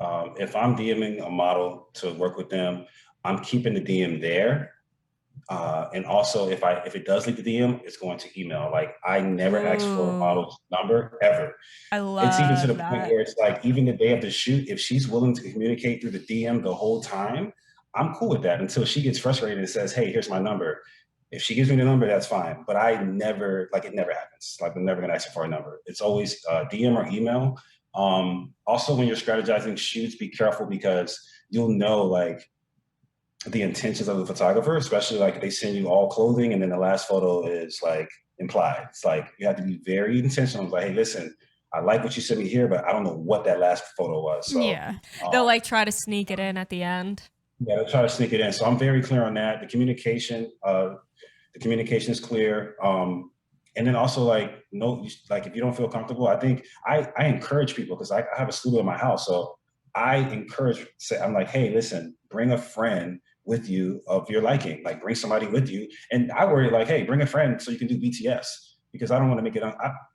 If I'm DMing a model to work with them, I'm keeping the DM there. And also, if it does leak the DM, it's going to email. Like I never ask for a Ooh, model's number ever. I It's even to the love point that. where it's like even the day of the shoot, if she's willing to communicate through the DM the whole time, I'm cool with that until she gets frustrated and says, "Hey, here's my number." If she gives me the number, that's fine. But I never like it never happens. Like I'm never gonna ask her for a number. It's always DM or email. Also, when you're strategizing shoots, be careful because you'll know like the intentions of the photographer, especially like if they send you all clothing and then the last photo is like implied. It's like you have to be very intentional. It's like, hey, listen, I like what you sent me here, but I don't know what that last photo was. So Yeah. They'll um, like try to sneak it in at the end. yeah, they'll try to sneak it in. So I'm very clear on that. The communication is clear. And then also like no, like if you don't feel comfortable, I think I encourage people because I have a studio in my house, so I encourage. Say I'm like, hey, listen, bring a friend with you of your liking. Like bring somebody with you, and I worry like, hey, bring a friend so you can do BTS because I don't want to make it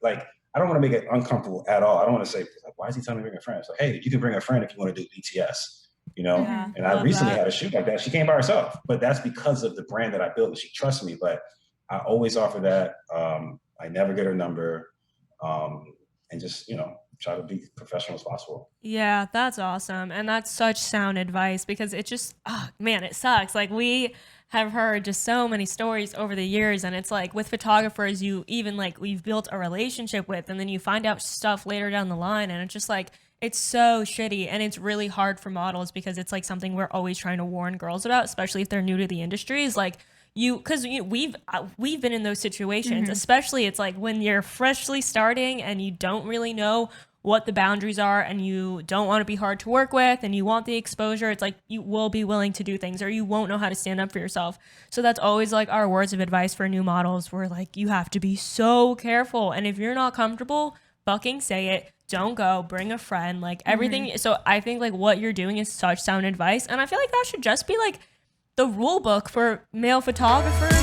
like I don't want to make it uncomfortable at all. I don't want to say like, why is he telling me to bring a friend? It's like, hey, you can bring a friend if you want to do BTS, you know. Yeah, Mhm. And I love recently that. had a shoot like that. She came by herself, but that's because of the brand that I built and she trusts me. But I always offer that. I never get her number, um, and just try to be professional as possible. Yeah, that's awesome. And that's such sound advice because it just, oh, man, it sucks. Like, we have heard just so many stories over the years. And it's like with photographers, you even like we've built a relationship with, and then you find out stuff later down the line. And it's just like, it's so shitty. And it's really hard for models because it's like something we're always trying to warn girls about, especially if they're new to the industry, is like, because we've been in those situations, Mhm. especially it's like when you're freshly starting and you don't really know what the boundaries are and you don't want to be hard to work with and you want the exposure. It's like you will be willing to do things or you won't know how to stand up for yourself. So that's always like our words of advice for new models. We're like, you have to be so careful, and if you're not comfortable, fucking say it. Don't go, bring a friend, like Mhm. everything. So I think like what you're doing is such sound advice, and I feel like that should just be like the rule book for male photographers